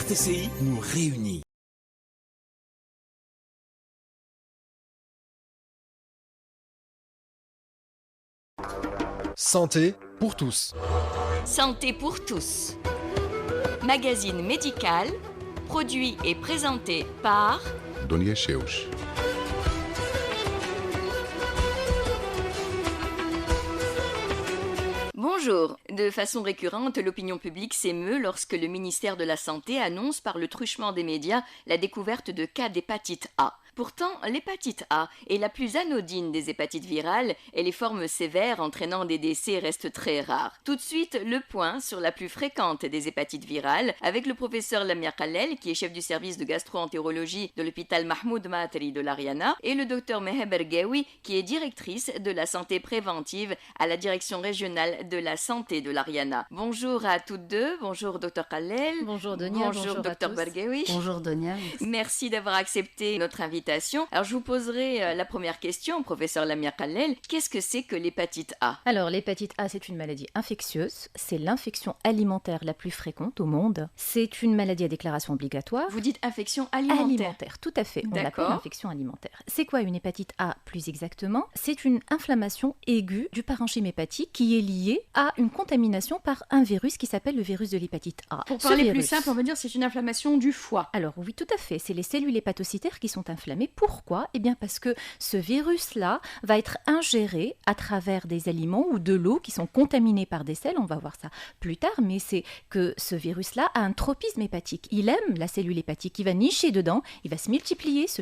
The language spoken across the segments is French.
RTCI nous réunit. Santé pour tous. Santé pour tous. Magazine médical, produit et présenté par Dunia Cheus. Bonjour. De façon récurrente, l'opinion publique s'émeut lorsque le ministère de la Santé annonce par le truchement des médias la découverte de cas d'hépatite A. Pourtant, l'hépatite A est la plus anodine des hépatites virales et les formes sévères entraînant des décès restent très rares. Tout de suite, le point sur la plus fréquente des hépatites virales avec le professeur Lamia Khalel, qui est chef du service de gastro-entérologie de l'hôpital Mahmoud Matri de l'Ariana, et le docteur Meher Bergaoui, qui est directrice de la santé préventive à la direction régionale de la santé de l'Ariana. Bonjour à toutes deux, bonjour docteur Khalel. Bonjour Donia, bonjour docteur Bergaoui. Bonjour Donia. Merci d'avoir accepté notre invitation. Alors je vous poserai la première question, professeur Lamia Khalel. Qu'est-ce que c'est que l'hépatite A ? Alors l'hépatite A, c'est une maladie infectieuse. C'est l'infection alimentaire la plus fréquente au monde. C'est une maladie à déclaration obligatoire. Vous dites infection alimentaire. Tout à fait. On l'appelle D'accord. infection alimentaire. C'est quoi une hépatite A plus exactement ? C'est une inflammation aiguë du parenchyme hépatique qui est liée à une contamination par un virus qui s'appelle le virus de l'hépatite A. Pour Ce parler plus virus- simple, on va dire que c'est une inflammation du foie. Alors oui, tout à fait. C'est les cellules hépatocytaires qui sont inflammées. Pourquoi ? Eh bien parce que ce virus-là va être ingéré à travers des aliments ou de l'eau qui sont contaminés par des sels. On va voir ça plus tard, mais c'est que ce virus-là a un tropisme hépatique. Il aime la cellule hépatique, il va nicher dedans, il va se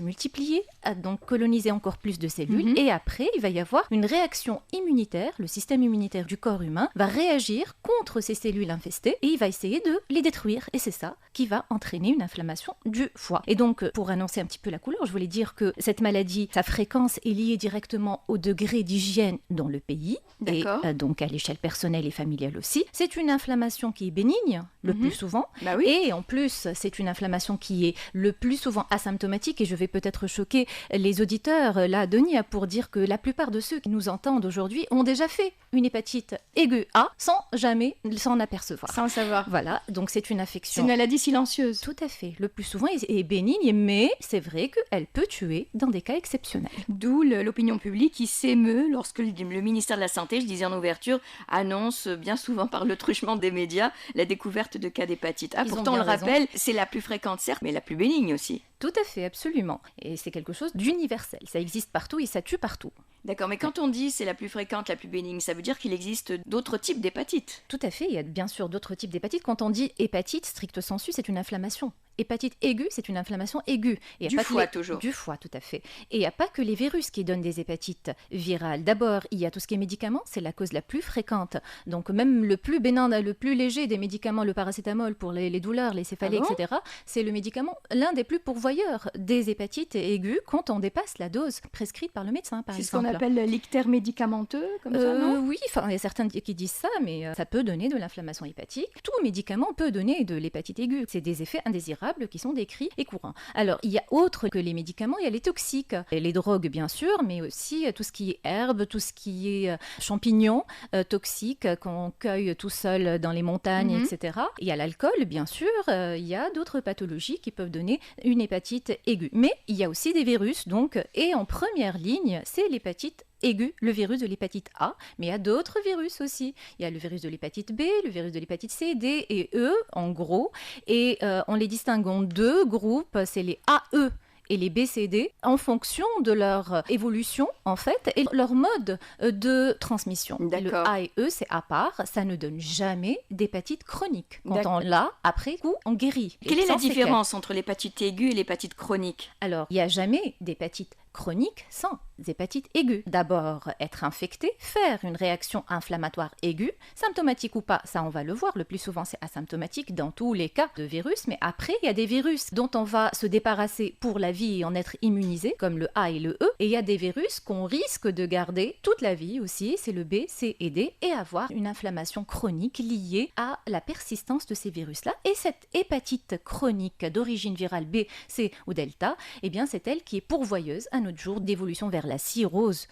multiplier, donc coloniser encore plus de cellules. Et après, il va y avoir une réaction immunitaire. Le système immunitaire du corps humain va réagir contre ces cellules infestées et il va essayer de les détruire. Et c'est ça qui va entraîner une inflammation du foie. Et donc, pour annoncer un petit peu la couleur, je voulais dire que cette maladie, sa fréquence est liée directement au degré d'hygiène dans le pays, D'accord. et donc à l'échelle personnelle et familiale aussi. C'est une inflammation qui est bénigne le plus souvent, Bah oui. et en plus, c'est une inflammation qui est le plus souvent asymptomatique, et je vais peut-être choquer les auditeurs, là, Donia, pour dire que la plupart de ceux qui nous entendent aujourd'hui ont déjà fait une hépatite aiguë A sans jamais s'en apercevoir. Sans le savoir. Voilà, donc c'est une C'est affection. une maladie silencieuse. Tout à fait. Le plus souvent est bénigne, mais c'est vrai qu'elle peut tuer dans des cas exceptionnels. D'où l'opinion publique qui s'émeut lorsque le ministère de la Santé, je disais en ouverture, annonce bien souvent par le truchement des médias la découverte de cas d'hépatite A. Ils ont Pourtant, on le bien raison. rappelle, c'est la plus fréquente certes, mais la plus bénigne aussi. Tout à fait, absolument. Et c'est quelque chose d'universel. Ça existe partout et ça tue partout. D'accord, mais quand on dit c'est la plus fréquente, la plus bénigne, ça veut dire qu'il existe d'autres types d'hépatite. Tout à fait, il y a bien sûr d'autres types d'hépatite. Quand on dit hépatite, stricto sensu, c'est une inflammation. Hépatite aiguë, c'est une inflammation aiguë. Et il y a Du pas que foie, les- toujours. Du foie, tout à fait. Et il n'y a pas que les virus qui donnent des hépatites virales. D'abord, il y a tout ce qui est médicaments, c'est la cause la plus fréquente. Donc même le plus bénin, le plus léger des médicaments, le paracétamol pour les douleurs, les céphalées, Ah bon etc., c'est le médicament l'un des plus pourvoyeurs des hépatites aiguës quand on dépasse la dose prescrite par le médecin, par C'est ce exemple. qu'on appelle l'ictère médicamenteux, comme ça, non Oui, enfin, il y a certains qui disent ça, mais ça peut donner de l'inflammation hépatique. Tout médicament peut donner de l'hépatite aiguë. C'est des effets indésirables qui sont décrits et courants. Alors, il y a autre que les médicaments, il y a les toxiques. Et les drogues, bien sûr, mais aussi tout ce qui est herbes, tout ce qui est champignons toxiques qu'on cueille tout seul dans les montagnes, etc. Il y a l'alcool, bien sûr. Il y a d'autres pathologies qui peuvent donner une hépatite aiguë. Mais il y a aussi des virus, donc, et en première ligne, c'est l'hépatite aiguë, le virus de l'hépatite A, mais il y a d'autres virus aussi. Il y a le virus de l'hépatite B, le virus de l'hépatite C, D et E, en gros, et on les distingue en deux groupes, c'est les AE et les BCD, en fonction de leur évolution, en fait, et leur mode de transmission. Et le D'accord. A et E, c'est à part, ça ne donne jamais d'hépatite chronique. Quand D'accord. on l'a, après coup, on guérit. Quelle Et est la sans séquelles. différence entre l'hépatite aiguë et l'hépatite chronique ? Alors, il n'y a jamais d'hépatite chronique sans hépatite aiguë. D'abord, être infecté, faire une réaction inflammatoire aiguë, symptomatique ou pas, ça on va le voir, le plus souvent c'est asymptomatique dans tous les cas de virus, mais après il y a des virus dont on va se débarrasser pour la vie et en être immunisé, comme le A et le E, et il y a des virus qu'on risque de garder toute la vie aussi, c'est le B, C et D, et avoir une inflammation chronique liée à la persistance de ces virus-là. Et cette hépatite chronique d'origine virale B, C ou delta, eh bien c'est elle qui est pourvoyeuse à un autre jour d'évolution vers la cirrhose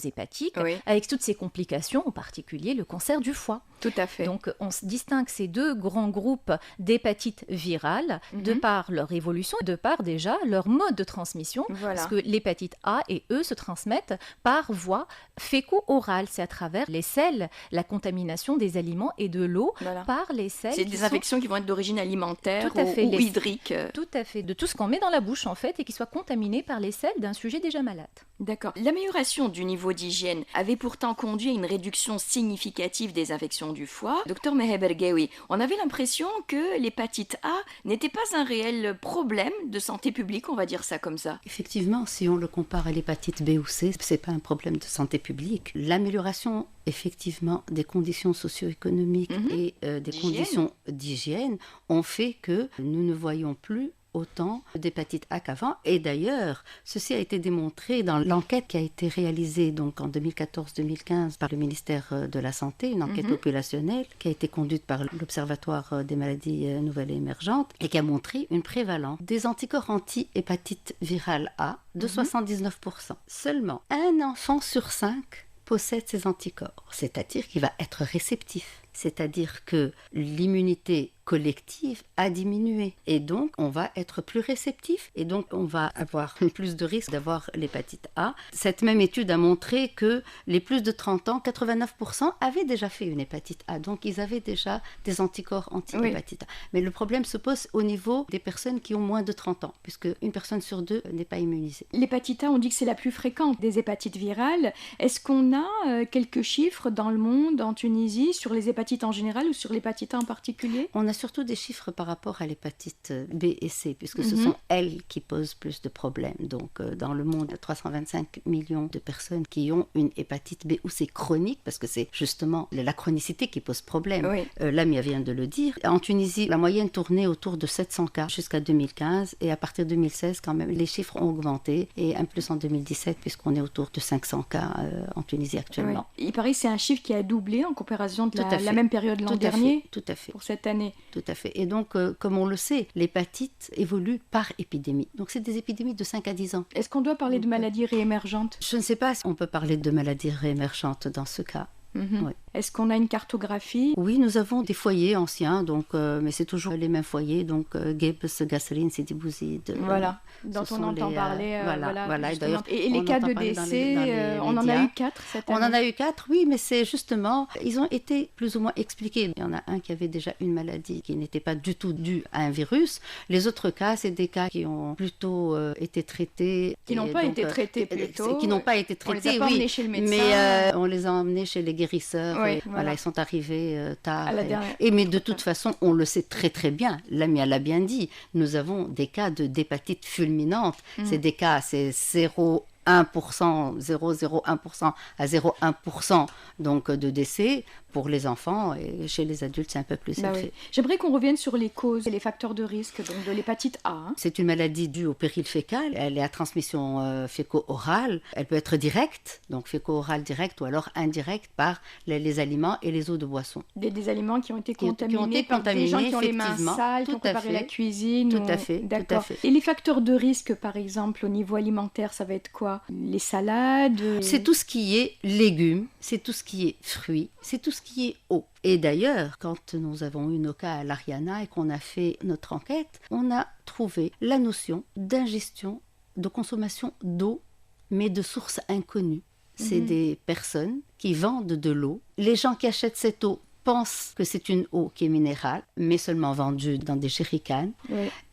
hépatique, avec toutes ses complications, en particulier le cancer du foie. Tout à fait. Donc, on distingue ces deux grands groupes d'hépatites virales de par leur évolution, de par déjà leur mode de transmission, parce que l'hépatite A et E se transmettent par voie féco-orale. C'est à travers les selles, la contamination des aliments et de l'eau par les selles. C'est des infections qui vont être d'origine alimentaire ou hydrique. Tout à fait, de tout ce qu'on met dans la bouche en fait et qui soit contaminé par les selles d'un sujet déjà malade. D'accord. L'amélioration du niveau d'hygiène avait pourtant conduit à une réduction significative des infections du foie. Docteur Mehebergaoui, on avait l'impression que l'hépatite A n'était pas un réel problème de santé publique, on va dire ça comme ça. Effectivement, si on le compare à l'hépatite B ou C, c'est pas un problème de santé publique. L'amélioration effectivement des conditions socio-économiques et des conditions d'hygiène ont fait que nous ne voyons plus autant d'hépatite A qu'avant. Et d'ailleurs, ceci a été démontré dans l'enquête qui a été réalisée donc en 2014-2015 par le ministère de la Santé, une enquête populationnelle qui a été conduite par l'Observatoire des maladies nouvelles et émergentes et qui a montré une prévalence des anticorps anti-hépatite virale A de 79%. Seulement un enfant sur 5 possède ces anticorps, c'est-à-dire qu'il va être réceptif. C'est-à-dire que l'immunité collective a diminué et donc on va être plus réceptif et donc on va avoir plus de risques d'avoir l'hépatite A. Cette même étude a montré que les plus de 30 ans, 89% avaient déjà fait une hépatite A, donc ils avaient déjà des anticorps anti-hépatite A. Mais le problème se pose au niveau des personnes qui ont moins de 30 ans, puisque une personne sur deux n'est pas immunisée. L'hépatite A, on dit que c'est la plus fréquente des hépatites virales. Est-ce qu'on a quelques chiffres dans le monde, en Tunisie, sur les hépatites en général ou sur l'hépatite A en particulier? On a surtout des chiffres par rapport à l'hépatite B et C, puisque ce sont elles qui posent plus de problèmes. Donc, dans le monde, il y a 325 millions de personnes qui ont une hépatite B ou C chronique, parce que c'est justement la chronicité qui pose problème. Lamia vient de le dire. En Tunisie, la moyenne tournait autour de 700 cas jusqu'à 2015, et à partir de 2016, quand même, les chiffres ont augmenté, et un plus en 2017, puisqu'on est autour de 500 cas en Tunisie actuellement. Il paraît que c'est un chiffre qui a doublé en comparaison de la même période l'an dernier. Tout à fait. Pour cette année. Tout à fait. Et donc, comme on le sait, l'hépatite évolue par épidémie. Donc, c'est des épidémies de 5 à 10 ans. Est-ce qu'on doit parler de maladies réémergentes? Je ne sais pas si on peut parler de maladies réémergentes dans ce cas. Oui. Est-ce qu'on a une cartographie? Oui, nous avons des foyers anciens, donc, mais c'est toujours les mêmes foyers, donc Gibbs, Gasserine, Sidi Bouzid. Voilà, dont on entend parler. Voilà. Et les cas de décès, on en a eu 4 cette année. On en a eu 4, oui, mais c'est justement, ils ont été plus ou moins expliqués. Il y en a un qui avait déjà une maladie qui n'était pas du tout due à un virus. Les autres cas, c'est des cas qui ont plutôt été traités. Qui n'ont pas été traités plutôt. Qui n'ont pas été traités, on les a pas emmenés chez le médecin. Mais on les a emmenés chez les guérisseurs. Voilà, ils sont arrivés tard. Mais de toute façon, on le sait très très bien. Lamia l'a bien dit. Nous avons des cas d'hépatite fulminante. C'est des cas, c'est 0,1% à 0,1% donc de décès pour les enfants, et chez les adultes c'est un peu plus élevé. J'aimerais qu'on revienne sur les causes et les facteurs de risque donc de l'hépatite A. C'est une maladie due au péril fécal, elle est à transmission féco-orale, elle peut être directe, donc féco-orale directe ou alors indirecte par les aliments et les eaux de boisson. Des aliments qui ont été contaminés par des gens qui ont les mains sales, qui ont préparé la cuisine. Tout à fait. Et les facteurs de risque par exemple au niveau alimentaire, ça va être quoi? Les salades? C'est tout ce qui est légumes, c'est tout ce qui est fruits, c'est tout ce qui est eau. Et d'ailleurs, quand nous avons eu nos cas à l'Ariana et qu'on a fait notre enquête, on a trouvé la notion d'ingestion, de consommation d'eau, mais de sources inconnues. C'est des personnes qui vendent de l'eau. Les gens qui achètent cette eau pensent que c'est une eau qui est minérale, mais seulement vendue dans des jerrycans.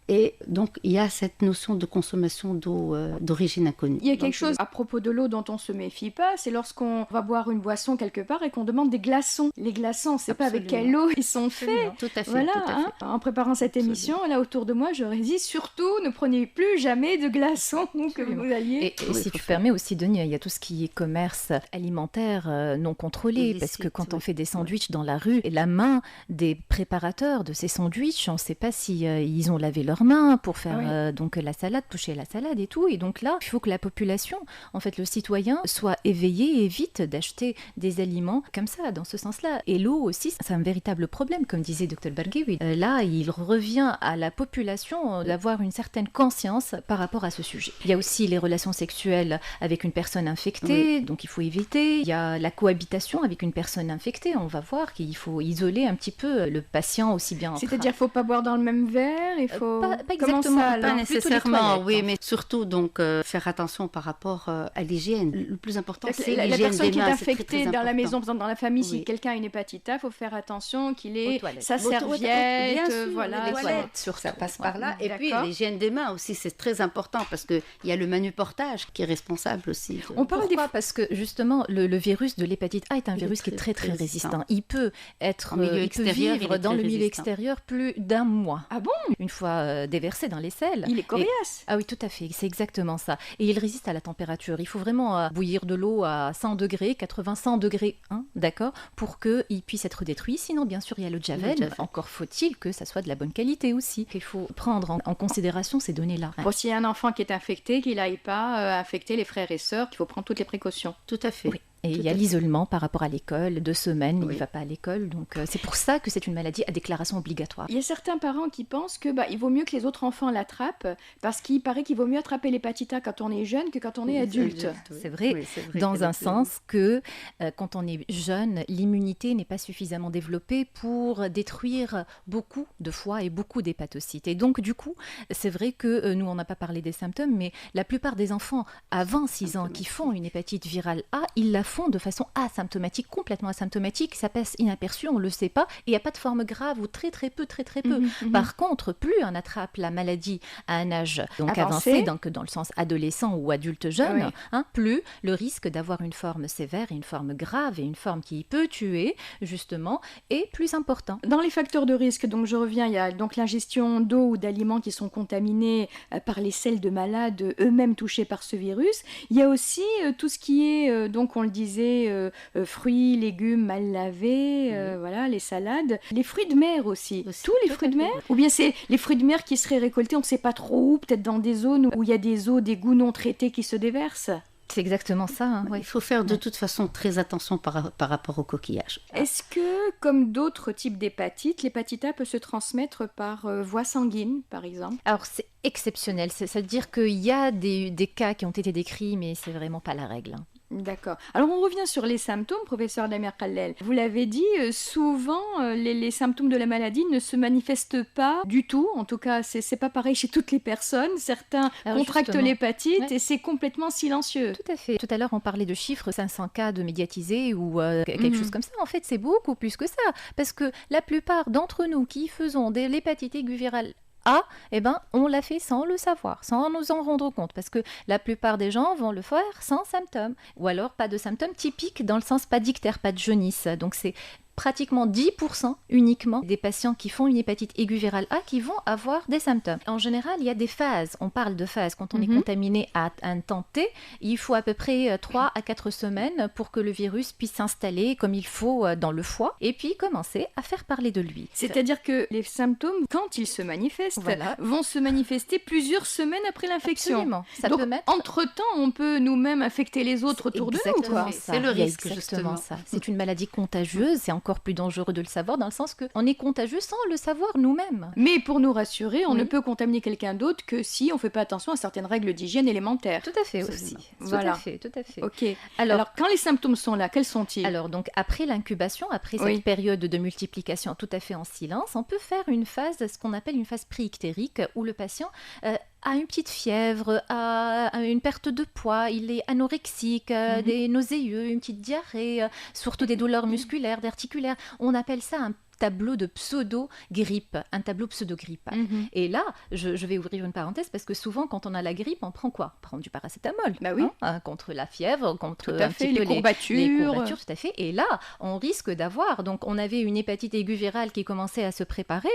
Et donc, il y a cette notion de consommation d'eau d'origine inconnue. Il y a quelque chose à propos de l'eau dont on ne se méfie pas, c'est lorsqu'on va boire une boisson quelque part et qu'on demande des glaçons. Les glaçons, on ne sait pas avec quelle eau ils sont faits. Tout à fait. Voilà, tout à fait. En préparant cette émission, là autour de moi, j'aurais dit surtout ne prenez plus jamais de glaçons que vous alliez. Et si tu permets aussi, Denis, il y a tout ce qui est commerce alimentaire non contrôlé, parce que quand on fait des sandwichs dans la rue, et la main des préparateurs de ces sandwichs, on ne sait pas si ils ont lavé leurs leurs mains pour faire donc la salade, toucher la salade et tout. Et donc là, il faut que la population, en fait, le citoyen, soit éveillé et évite d'acheter des aliments comme ça, dans ce sens-là. Et l'eau aussi, c'est un véritable problème, comme disait Dr Barghewi. Là, il revient à la population d'avoir une certaine conscience par rapport à ce sujet. Il y a aussi les relations sexuelles avec une personne infectée, donc il faut éviter. Il y a la cohabitation avec une personne infectée. On va voir qu'il faut isoler un petit peu le patient aussi bien. C'est-à-dire qu'il ne faut pas boire dans le même verre, il faut... Pas exactement, pas nécessairement, oui, mais surtout donc faire attention par rapport à l'hygiène. Le plus important, c'est l'hygiène des mains. La personne qui est infectée très dans la important. maison, par exemple dans la famille, si quelqu'un a une hépatite A, il faut faire attention qu'il ait sa Bien serviette, sûr, voilà. les toilettes, ça passe par là. Et puis l'hygiène des mains aussi, c'est très important parce qu'il y a le manuportage qui est responsable aussi. On parle des fois parce que justement le virus de l'hépatite A est un virus qui est très résistant. Il peut vivre dans le milieu extérieur plus d'un mois. Ah bon? Une fois déversé dans les selles. Il est coriace. Ah oui, tout à fait, c'est exactement ça. Et il résiste à la température. Il faut vraiment bouillir de l'eau à 100 degrés, 80-100 degrés, d'accord, pour qu'il puisse être détruit. Sinon, bien sûr, il y a le Javel. Encore faut-il que ça soit de la bonne qualité aussi. Il faut prendre en considération ces données-là. Bon, s'il y a un enfant qui est infecté, qu'il n'aille pas infecter les frères et sœurs, qu'il faut prendre toutes les précautions. Tout à fait. Oui. Et il y a l'isolement par rapport à l'école, 2 semaines, il ne va pas à l'école. Donc c'est pour ça que c'est une maladie à déclaration obligatoire. Il y a certains parents qui pensent que il vaut mieux que les autres enfants l'attrapent parce qu'il paraît qu'il vaut mieux attraper l'hépatite A quand on est jeune que quand on est adulte. C'est vrai, dans un sens que quand on est jeune, l'immunité n'est pas suffisamment développée pour détruire beaucoup de foie et beaucoup d'hépatocytes. Et donc du coup, c'est vrai que nous, on n'a pas parlé des symptômes, mais la plupart des enfants avant 6 ans qui font une hépatite virale A, ils la font de façon asymptomatique, complètement asymptomatique, ça passe inaperçu, on ne le sait pas, et il n'y a pas de forme grave ou très peu. Par contre, plus on attrape la maladie à un âge donc avancé, donc dans le sens adolescent ou adulte jeune, plus le risque d'avoir une forme sévère, une forme grave et une forme qui peut tuer, justement, est plus important. Dans les facteurs de risque, donc je reviens, il y a donc l'ingestion d'eau ou d'aliments qui sont contaminés par les selles de malades eux-mêmes touchés par ce virus. Il y a aussi tout ce qui est, donc on le disait, fruits, légumes mal lavés, voilà, les salades. Les fruits de mer aussi. Tous les fruits de mer? Ou bien c'est les fruits de mer qui seraient récoltés, on ne sait pas trop où, peut-être dans des zones où il y a des eaux, des goûts non traités qui se déversent. C'est exactement ça. Il faut faire de toute façon très attention par rapport au coquillage. Est-ce que, comme d'autres types d'hépatite, l'hépatite A peut se transmettre par voie sanguine, par exemple? Alors, c'est exceptionnel. C'est-à-dire qu'il y a des cas qui ont été décrits, mais c'est vraiment pas la règle. D'accord. Alors on revient sur les symptômes, professeur Damir Khalel. Vous l'avez dit, souvent les symptômes de la maladie ne se manifestent pas du tout. En tout cas, c'est pas pareil chez toutes les personnes. Certains contractent l'hépatite et c'est complètement silencieux. Tout à fait. Tout à l'heure, on parlait de chiffres, 500 cas de médiatisés ou quelque chose comme ça. En fait, c'est beaucoup plus que ça. Parce que la plupart d'entre nous qui faisons de l'hépatite aiguë virale A, on l'a fait sans le savoir, sans nous en rendre compte, parce que la plupart des gens vont le faire sans symptômes, ou alors pas de symptômes typiques, dans le sens pas d'ictère, pas de jaunisse. Donc c'est pratiquement 10% uniquement des patients qui font une hépatite aiguë virale A qui vont avoir des symptômes. En général, il y a des phases. On parle de phases. Quand on est contaminé à un temps T, il faut à peu près 3 à 4 semaines pour que le virus puisse s'installer comme il faut dans le foie et puis commencer à faire parler de lui. C'est-à-dire que les symptômes, quand ils se manifestent, vont se manifester plusieurs semaines après l'infection. Absolument. Donc, entre-temps, on peut nous-mêmes infecter les autres autour de nous. C'est le risque, justement. Ça. C'est une maladie contagieuse. C'est encore plus dangereux de le savoir dans le sens qu'on est contagieux sans le savoir nous-mêmes. Mais pour nous rassurer, on ne peut contaminer quelqu'un d'autre que si on ne fait pas attention à certaines règles d'hygiène élémentaires. Tout à fait aussi. Voilà. Tout à fait. Ok. Alors, quand les symptômes sont là, quels sont-ils? Alors, donc, après l'incubation, après cette période de multiplication tout à fait en silence, on peut faire une phase, ce qu'on appelle une phase préictérique, où le patient a une petite fièvre, a une perte de poids, il est anorexique, des nauséeux, une petite diarrhée, surtout des douleurs musculaires, articulaires. On appelle ça un tableau de pseudo-grippe, un tableau pseudo-grippe. Et là, je vais ouvrir une parenthèse parce que souvent, quand on a la grippe, on prend quoi? On prend du paracétamol contre la fièvre, contre les courbatures. Tout à fait. Et là, on risque d'avoir, donc on avait une hépatite aiguë virale qui commençait à se préparer,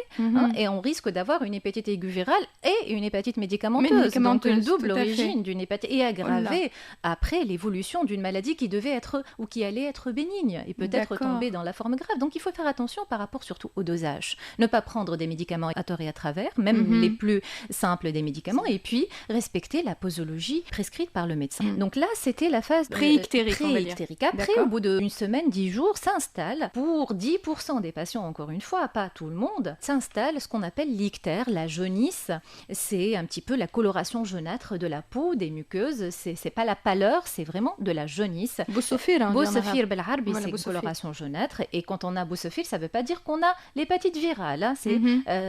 et on risque d'avoir une hépatite aiguë virale et une hépatite médicamenteuse. Donc une double origine d'une hépatite et aggravée après l'évolution d'une maladie qui devait être ou qui allait être bénigne et peut-être tomber dans la forme grave. Donc il faut faire attention par rapport rapport surtout au dosage. Ne pas prendre des médicaments à tort et à travers, même les plus simples des médicaments, et puis respecter la posologie prescrite par le médecin. Donc là, c'était la phase préictérique. Après, au bout d'une semaine, 10 jours, s'installe, pour 10% des patients, encore une fois, pas tout le monde, s'installe ce qu'on appelle l'ictère, la jaunisse. C'est un petit peu la coloration jaunâtre de la peau, des muqueuses. C'est pas la pâleur, c'est vraiment de la jaunisse. Boussofir, Boussofir بالعربي, c'est une coloration jaunâtre. Et quand on a boussofir, ça ne veut pas dire qu'on a l'hépatite virale. Hein.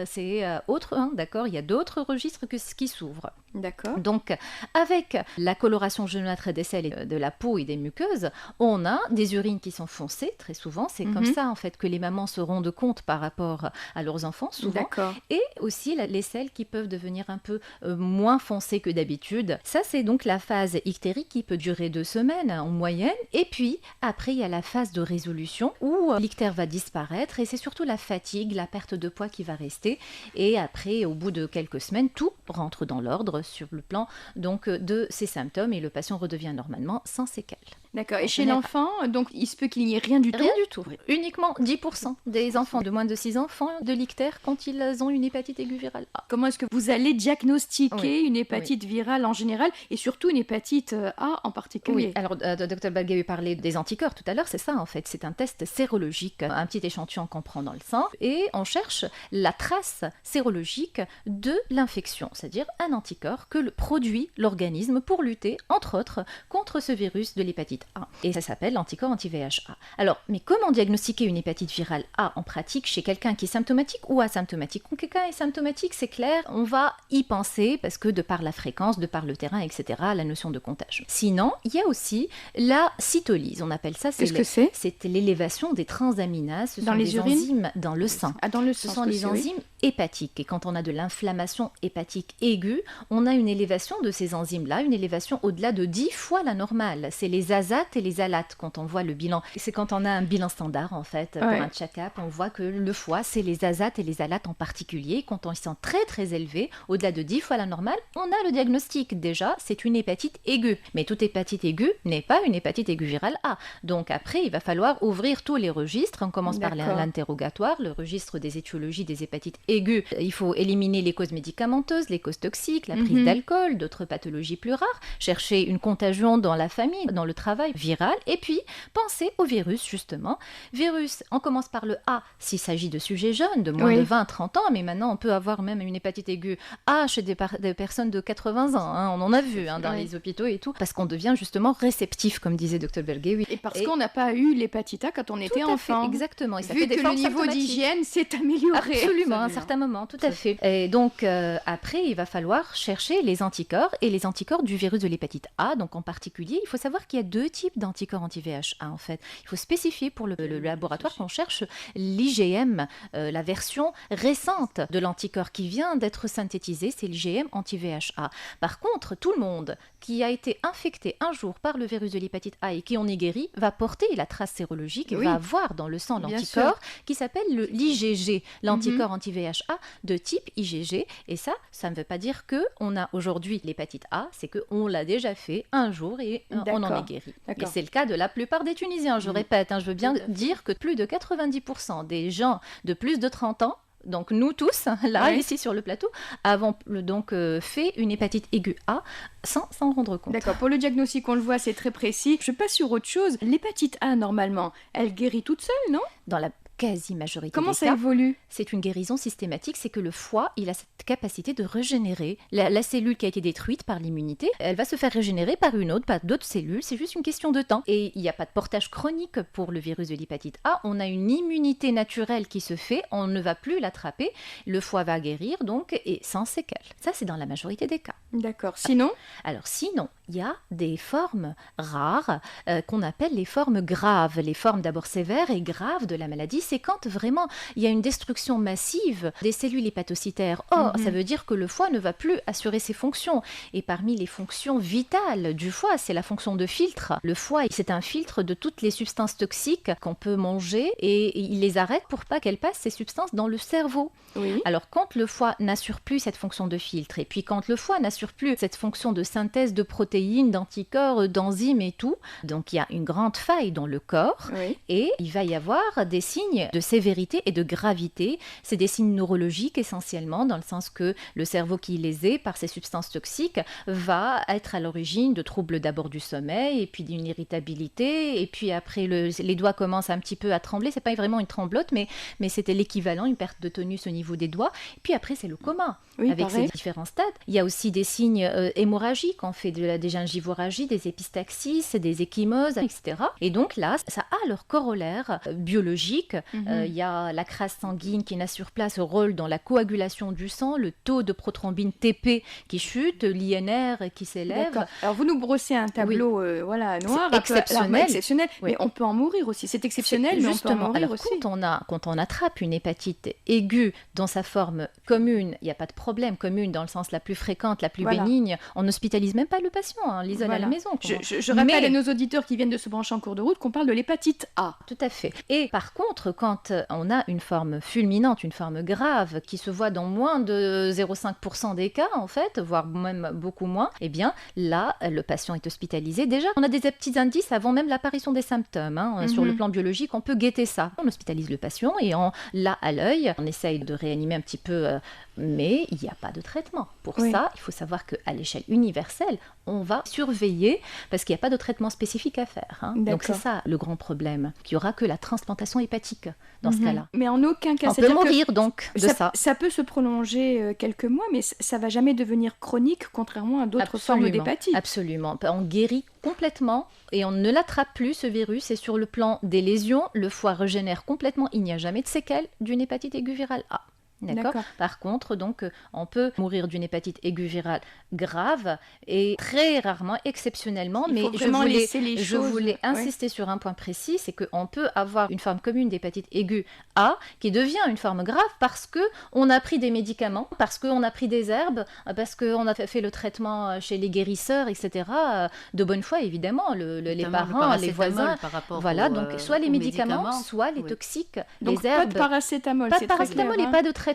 C'est autre, hein, d'accord. Il y a d'autres registres qui s'ouvrent. D'accord. Donc, avec la coloration jaunâtre des selles de la peau et des muqueuses, on a des urines qui sont foncées, très souvent. C'est comme ça, en fait, que les mamans se rendent compte par rapport à leurs enfants, souvent. D'accord. Et aussi les selles qui peuvent devenir un peu moins foncées que d'habitude. Ça, c'est donc la phase ictérique qui peut durer 2 semaines en moyenne. Et puis, après, il y a la phase de résolution où l'ictère va disparaître et c'est surtout la fatigue, la perte de poids qui va rester. Et après, au bout de quelques semaines, tout rentre dans l'ordre sur le plan donc de ces symptômes et le patient redevient normalement sans séquelles. D'accord. Et chez l'enfant, donc il se peut qu'il n'y ait rien du tout? Rien du tout. Uniquement 10% des enfants de moins de 6 ans font de l'ictère quand ils ont une hépatite aiguë virale A. Comment est-ce que vous allez diagnostiquer une hépatite virale en général et surtout une hépatite A en particulier? Oui, alors Dr Balgaoui parlait des anticorps tout à l'heure, c'est ça en fait, c'est un test sérologique, un petit échantillon qu'on prend dans le sang et on cherche la trace sérologique de l'infection, c'est-à-dire un anticorps que produit l'organisme pour lutter, entre autres, contre ce virus de l'hépatite A. Et ça s'appelle l'anticorps anti-VHA. Alors, mais comment diagnostiquer une hépatite virale A en pratique chez quelqu'un qui est symptomatique ou asymptomatique? Quand quelqu'un est symptomatique, c'est clair, on va y penser parce que de par la fréquence, de par le terrain, etc., la notion de contagion. Sinon, il y a aussi la cytolyse, on appelle ça. Qu'est-ce que c'est? C'est l'élévation des transaminases, ce sont des enzymes dans le sang. Ah, dans le sang. Ce sont les enzymes hépatiques. Et quand on a de l'inflammation hépatique aiguë, on a une élévation de ces enzymes-là, une élévation au-delà de 10 fois la normale. C'est les azates et les alates quand on voit le bilan. C'est quand on a un bilan standard, en fait, pour un check-up, on voit que le foie, c'est les azates et les alates en particulier. Quand ils sont très très élevés, au-delà de 10 fois la normale, on a le diagnostic. Déjà, c'est une hépatite aiguë. Mais toute hépatite aiguë n'est pas une hépatite aiguë virale A. Donc après, il va falloir ouvrir tous les registres. On commence par l'interrogatoire, le registre des étiologies des hépatites aiguës. Il faut éliminer les causes médicamenteuses, les causes toxiques, la prise d'alcool, d'autres pathologies plus rares, chercher une contagion dans la famille, dans le travail viral, et puis penser au virus, justement. Virus, on commence par le A s'il s'agit de sujets jeunes, de moins de 20-30 ans, mais maintenant on peut avoir même une hépatite aiguë A chez des personnes de 80 ans, hein, on en a vu dans les hôpitaux et tout, parce qu'on devient justement réceptif, comme disait Dr Balgaoui. Et parce qu'on n'a pas eu l'hépatite A quand on était enfant. Exactement. Et ça vu fait des que le niveau d'hygiène s'est amélioré. Absolument, à un certain moment, tout à fait. Et donc, après, il va falloir chercher les anticorps et les anticorps du virus de l'hépatite A. Donc, en particulier, il faut savoir qu'il y a 2 types d'anticorps anti-VHA, en fait. Il faut spécifier pour le laboratoire qu'on cherche l'IgM, la version récente de l'anticorps qui vient d'être synthétisé, c'est l'IgM anti-VHA. Par contre, tout le monde qui a été infecté un jour par le virus de l'hépatite A et qui en est guéri va porter la trace sérologique et va avoir dans le sang l'anticorps qui s'appelle l'IgG, l'anticorps anti-VHA de type IgG. Et ça ne veut pas dire qu'on a aujourd'hui l'hépatite A, c'est qu'on l'a déjà fait un jour et on en est guéri. Et c'est le cas de la plupart des Tunisiens, je répète, je veux bien dire que plus de 90% des gens de plus de 30 ans, donc nous tous, là, ici sur le plateau, avons donc fait une hépatite aiguë A sans s'en rendre compte. D'accord, pour le diagnostic, on le voit, c'est très précis. Je passe sur autre chose. L'hépatite A, normalement, elle guérit toute seule, non? Dans la quasi-majorité Comment des ça cas, évolue? c'est une guérison systématique, c'est que le foie, il a cette capacité de régénérer. La cellule qui a été détruite par l'immunité, elle va se faire régénérer par une autre, par d'autres cellules, c'est juste une question de temps. Et il n'y a pas de portage chronique pour le virus de l'hépatite A, on a une immunité naturelle qui se fait, on ne va plus l'attraper, le foie va guérir donc, et sans séquelles. Ça, c'est dans la majorité des cas. D'accord, sinon? Alors sinon, il y a des formes rares qu'on appelle les formes graves. Les formes d'abord sévères et graves de la maladie, c'est quand vraiment il y a une destruction massive des cellules hépatocytaires. Or, ça veut dire que le foie ne va plus assurer ses fonctions. Et parmi les fonctions vitales du foie, c'est la fonction de filtre. Le foie, c'est un filtre de toutes les substances toxiques qu'on peut manger et il les arrête pour pas qu'elles passent ces substances dans le cerveau. Oui. Alors, quand le foie n'assure plus cette fonction de filtre et puis quand le foie n'assure plus cette fonction de synthèse de protéines, d'anticorps, d'enzymes et tout, donc il y a une grande faille dans le corps et il va y avoir des signes signes de sévérité et de gravité. C'est des signes neurologiques essentiellement, dans le sens que le cerveau qui est lésé par ces substances toxiques va être à l'origine de troubles d'abord du sommeil et puis d'une irritabilité, et puis après les doigts commencent un petit peu à trembler. C'est pas vraiment une tremblote, mais c'était l'équivalent, une perte de tonus au niveau des doigts. Et puis après c'est le coma, avec ses différents stades. Il y a aussi des signes hémorragiques, on fait des gingivorragies, des épistaxis, des ecchymoses, etc. Et donc là, ça a leur corollaire biologique. Il y a la crasse sanguine qui n'a sur place un rôle dans la coagulation du sang, le taux de prothrombine TP qui chute, l'INR qui s'élève. D'accord. Alors vous nous brossez un tableau noir, exceptionnel. Mais on peut en mourir aussi. C'est exceptionnel, mais justement, on peut en mourir aussi. Quand on attrape une hépatite aiguë dans sa forme commune, il n'y a pas de problème, commune dans le sens la plus fréquente, la plus bénigne, on n'hospitalise même pas le patient, on l'isole à la maison. Je rappelle à nos auditeurs qui viennent de se brancher en cours de route qu'on parle de l'hépatite A. Tout à fait. Et par contre, quand on a une forme fulminante, une forme grave, qui se voit dans moins de 0,5% des cas, en fait, voire même beaucoup moins, eh bien, là, le patient est hospitalisé. Déjà, on a des petits indices avant même l'apparition des symptômes. Sur le plan biologique, on peut guetter ça. On hospitalise le patient et on l'a à l'œil. On essaye de réanimer un petit peu, mais il n'y a pas de traitement. Pour ça, il faut savoir qu'à l'échelle universelle, on va surveiller parce qu'il n'y a pas de traitement spécifique à faire. Donc c'est ça le grand problème, qu'il n'y aura que la transplantation hépatique dans ce cas-là. Mais en aucun cas, on peut mourir donc de ça. Ça peut se prolonger quelques mois, mais ça ne va jamais devenir chronique, contrairement à d'autres formes d'hépatite. Absolument. On guérit complètement et on ne l'attrape plus, ce virus. Et sur le plan des lésions, le foie régénère complètement. Il n'y a jamais de séquelles d'une hépatite aiguë virale A. D'accord. Par contre, donc, on peut mourir d'une hépatite aiguë virale grave et très rarement, exceptionnellement, mais je voulais insister sur un point précis, c'est qu'on peut avoir une forme commune d'hépatite aiguë A qui devient une forme grave parce qu'on a pris des médicaments, parce qu'on a pris des herbes, parce qu'on a fait le traitement chez les guérisseurs, etc. De bonne foi, évidemment, les parents, les voisins. Voilà, donc soit les médicaments, soit les toxiques, donc, les herbes. Pas de paracétamol, pas de paracétamol et pas de traitement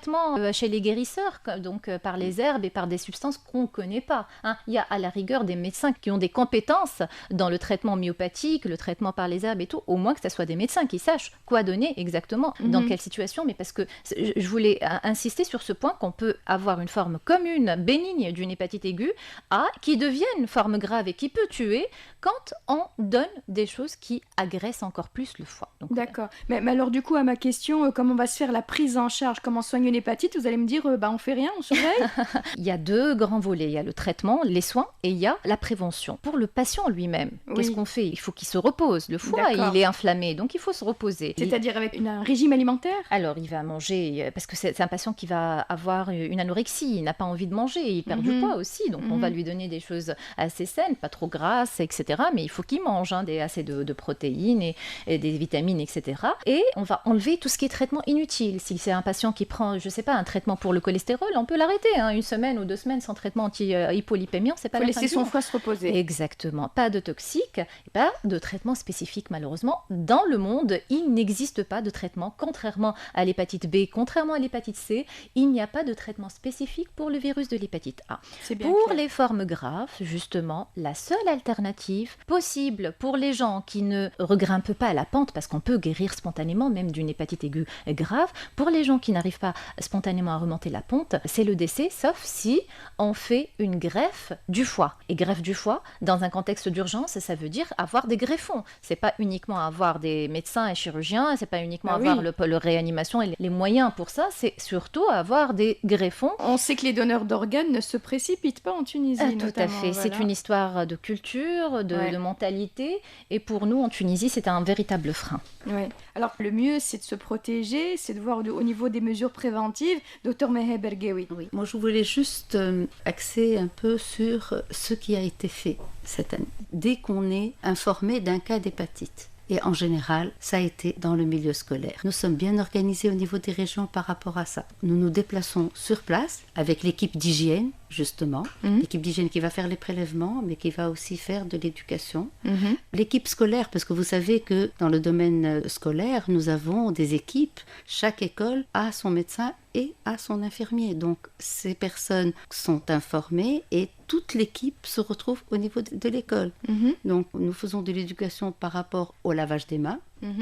chez les guérisseurs, donc par les herbes et par des substances qu'on ne connaît pas. Il y a à la rigueur des médecins qui ont des compétences dans le traitement homéopathique, le traitement par les herbes et tout, au moins que ce soit des médecins qui sachent quoi donner exactement, dans quelle situation, mais parce que je voulais insister sur ce point qu'on peut avoir une forme commune, bénigne d'une hépatite aiguë A qui devient une forme grave et qui peut tuer quand on donne des choses qui agressent encore plus le foie. Donc, d'accord. Mais alors du coup, à ma question, comment va se faire la prise en charge, comment soigner une hépatite, vous allez me dire, on fait rien, on surveille. Il y a deux grands volets. Il y a le traitement, les soins, et il y a la prévention. Pour le patient lui-même, qu'est-ce qu'on fait? Il faut qu'il se repose. Le foie, il est inflammé, donc il faut se reposer. C'est-à-dire avec un régime alimentaire? Alors, il va manger, parce que c'est un patient qui va avoir une anorexie, il n'a pas envie de manger, il perd du poids aussi, donc on va lui donner des choses assez saines, pas trop grasses, etc. Mais il faut qu'il mange assez de protéines et des vitamines, etc. Et on va enlever tout ce qui est traitement inutile. Si c'est un patient qui prend, je sais pas, un traitement pour le cholestérol, on peut l'arrêter, 1 semaine ou 2 semaines sans traitement anti-hypolipémiant, c'est pas la fin du monde. Faut laisser son foie se reposer. Exactement. Pas de toxiques, pas de traitement spécifique malheureusement. Dans le monde, il n'existe pas de traitement, contrairement à l'hépatite B, contrairement à l'hépatite C, il n'y a pas de traitement spécifique pour le virus de l'hépatite A. Pour les formes graves, justement, la seule alternative possible pour les gens qui ne regrimpent pas à la pente, parce qu'on peut guérir spontanément même d'une hépatite aiguë grave, pour les gens qui n'arrivent pas spontanément à remonter la pente, c'est le décès, sauf si on fait une greffe du foie. Et greffe du foie, dans un contexte d'urgence, ça veut dire avoir des greffons. C'est pas uniquement avoir des médecins et chirurgiens, c'est pas uniquement avoir le réanimation et les moyens pour ça, c'est surtout avoir des greffons. On sait que les donneurs d'organes ne se précipitent pas en Tunisie, tout à fait. Voilà. C'est une histoire de culture, de mentalité, et pour nous, en Tunisie, c'est un véritable frein. Oui. Alors, le mieux, c'est de se protéger, c'est de voir au niveau des mesures préventives. Docteur Mehe Berguewi. Oui, moi je voulais juste axer un peu sur ce qui a été fait cette année. Dès qu'on est informé d'un cas d'hépatite, et en général, ça a été dans le milieu scolaire. Nous sommes bien organisés au niveau des régions par rapport à ça. Nous nous déplaçons sur place avec l'équipe d'hygiène, justement. L'équipe d'hygiène qui va faire les prélèvements, mais qui va aussi faire de l'éducation. L'équipe scolaire, parce que vous savez que dans le domaine scolaire, nous avons des équipes. Chaque école a son médecin et à son infirmier. Donc ces personnes sont informées et toute l'équipe se retrouve au niveau de l'école. Donc nous faisons de l'éducation par rapport au lavage des mains.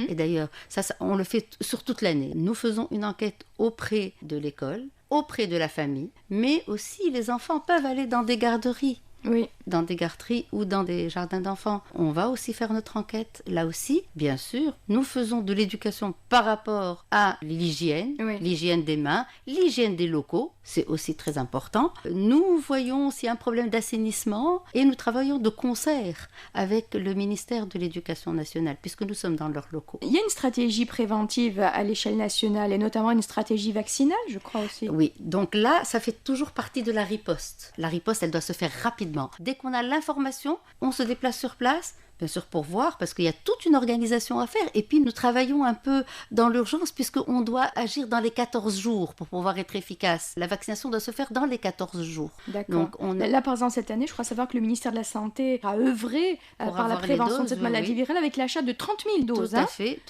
Et d'ailleurs, ça, on le fait sur toute l'année. Nous faisons une enquête auprès de l'école, auprès de la famille, mais aussi les enfants peuvent aller dans des garderies. Oui. Dans des garderies ou dans des jardins d'enfants. On va aussi faire notre enquête. Là aussi, bien sûr, nous faisons de l'éducation par rapport à l'hygiène, l'hygiène des mains, l'hygiène des locaux, c'est aussi très important. Nous voyons aussi un problème d'assainissement et nous travaillons de concert avec le ministère de l'Éducation nationale, puisque nous sommes dans leurs locaux. Il y a une stratégie préventive à l'échelle nationale et notamment une stratégie vaccinale, je crois aussi. Oui, donc là, ça fait toujours partie de la riposte. La riposte, elle doit se faire rapidement. Dès qu'on a l'information, on se déplace sur place, bien sûr pour voir, parce qu'il y a toute une organisation à faire. Et puis nous travaillons un peu dans l'urgence, puisqu'on doit agir dans les 14 jours pour pouvoir être efficace. La vaccination doit se faire dans les 14 jours. D'accord. Donc, là, par exemple, cette année, je crois savoir que le ministère de la Santé a œuvré par la prévention doses, de cette maladie virale avec l'achat de 30 000 doses. Tout à fait.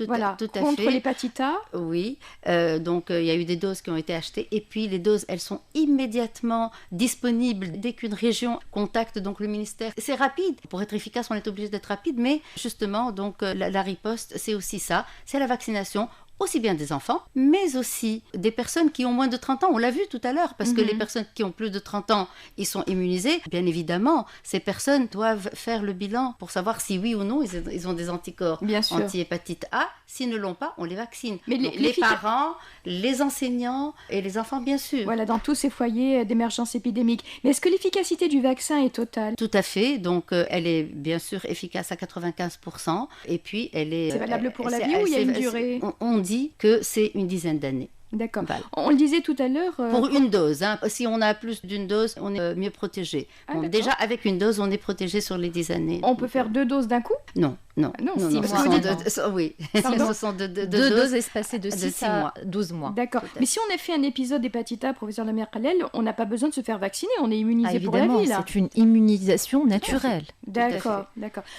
Contre l'hépatite A. Oui. Donc il y a eu des doses qui ont été achetées. Et puis les doses, elles sont immédiatement disponibles dès qu'une région contacte donc le ministère. C'est rapide. Pour être efficace, on est obligé d'être rapide. Mais justement, donc la riposte, c'est aussi ça, c'est la vaccination, aussi bien des enfants, mais aussi des personnes qui ont moins de 30 ans. On l'a vu tout à l'heure, parce que les personnes qui ont plus de 30 ans, ils sont immunisés. Bien évidemment, ces personnes doivent faire le bilan pour savoir si oui ou non, ils ont des anticorps anti-hépatite A. S'ils ne l'ont pas, on les vaccine. Mais les parents, les enseignants et les enfants, bien sûr. Voilà, dans tous ces foyers d'émergence épidémique. Mais est-ce que l'efficacité du vaccin est totale ? Tout à fait. Donc, elle est bien sûr efficace à 95%. Et puis, elle est... C'est valable pour la vie ou il y a une durée ? On dit que c'est une dizaine d'années. D'accord. Voilà. On le disait tout à l'heure... Pour une dose. Si on a plus d'une dose, on est mieux protégé. Bon, déjà, avec une dose, on est protégé sur les 10 années. On peut faire 2 doses d'un coup ? Non. Non, 6 mois. Oui, ce sont deux doses espacées de 6 à 12 mois. D'accord. Mais si on a fait un épisode d'hépatite A, professeur Lamir Khalel, on n'a pas besoin de se faire vacciner, on est immunisé pour la vie, là. C'est une immunisation naturelle. D'accord.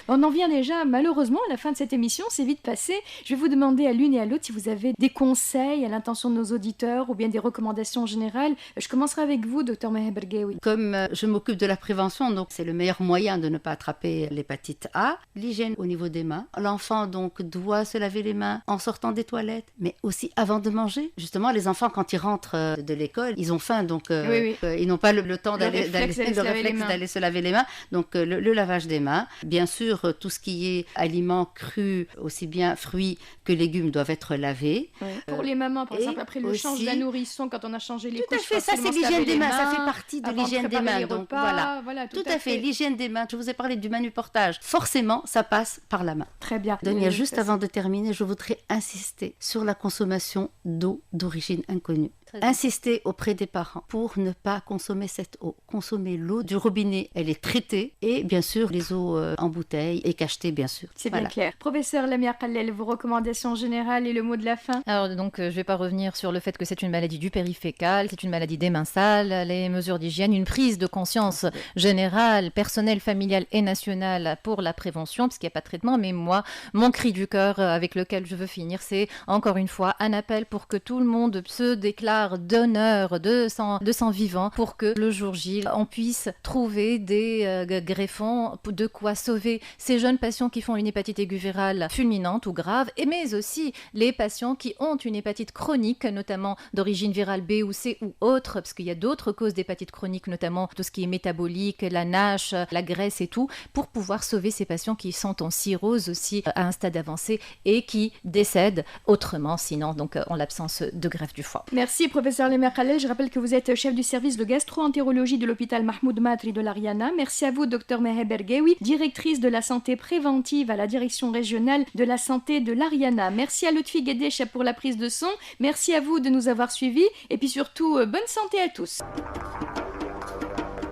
On en vient déjà, malheureusement, à la fin de cette émission, c'est vite passé. Je vais vous demander à l'une et à l'autre si vous avez des conseils à l'intention de nos auditeurs ou bien des recommandations générales. Je commencerai avec vous, docteur Meher Bergaoui. Comme je m'occupe de la prévention, donc c'est le meilleur moyen de ne pas attraper l'hépatite A. L'hygiène au niveau des mains. L'enfant donc doit se laver les mains en sortant des toilettes, mais aussi avant de manger. Justement, les enfants quand ils rentrent de l'école, ils ont faim, donc ils n'ont pas le temps d'aller se laver les mains. Donc le lavage des mains. Bien sûr, tout ce qui est aliments crus, aussi bien fruits que légumes, doivent être lavés. Pour les mamans, par exemple, après le change d'un nourrisson, quand on a changé les couches, tout à fait, ça c'est l'hygiène des mains, ça fait partie de l'hygiène des mains. Donc voilà, tout à fait, l'hygiène des mains. Je vous ai parlé du manuportage. Forcément, ça passe par la main. Très bien. Dania, juste avant de terminer, je voudrais insister sur la consommation d'eau d'origine inconnue. Insister auprès des parents pour ne pas consommer cette eau. Consommer l'eau du robinet, elle est traitée, et bien sûr les eaux en bouteille et cachetées, bien sûr. C'est bien clair. Professeur Lamir Khalel, vos recommandations générales et le mot de la fin. Alors donc, je ne vais pas revenir sur le fait que c'est une maladie du périfécal, c'est une maladie des mains sales, les mesures d'hygiène, une prise de conscience générale, personnelle, familiale et nationale pour la prévention, parce qu'il n'y a pas de traitement. Mais moi, mon cri du cœur avec lequel je veux finir, c'est encore une fois un appel pour que tout le monde se déclare donneur de sang vivant, pour que le jour J, on puisse trouver des greffons de quoi sauver ces jeunes patients qui font une hépatite aiguë virale fulminante ou grave, mais aussi les patients qui ont une hépatite chronique, notamment d'origine virale B ou C ou autre, parce qu'il y a d'autres causes d'hépatite chronique, notamment tout ce qui est métabolique, la NASH, la graisse et tout, pour pouvoir sauver ces patients qui sont en cirrhose aussi à un stade avancé et qui décèdent autrement, sinon, donc en l'absence de greffe du foie. Merci professeur Lamir Khalel. Je rappelle que vous êtes chef du service de gastro-entérologie de l'hôpital Mahmoud Matri de l'Ariana. Merci à vous, docteur Meher Bergaoui, directrice de la santé préventive à la direction régionale de la santé de l'Ariana. Merci à Lutfi Guedesh pour la prise de son. Merci à vous de nous avoir suivis. Et puis surtout, bonne santé à tous.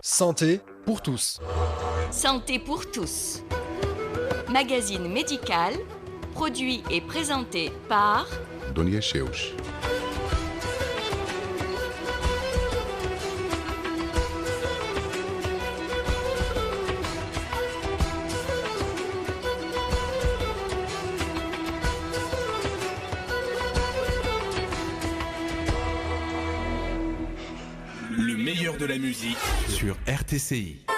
Santé pour tous. Santé pour tous. Magazine médical, produit et présenté par Donia Cheuch. meilleur de la musique sur RTCI.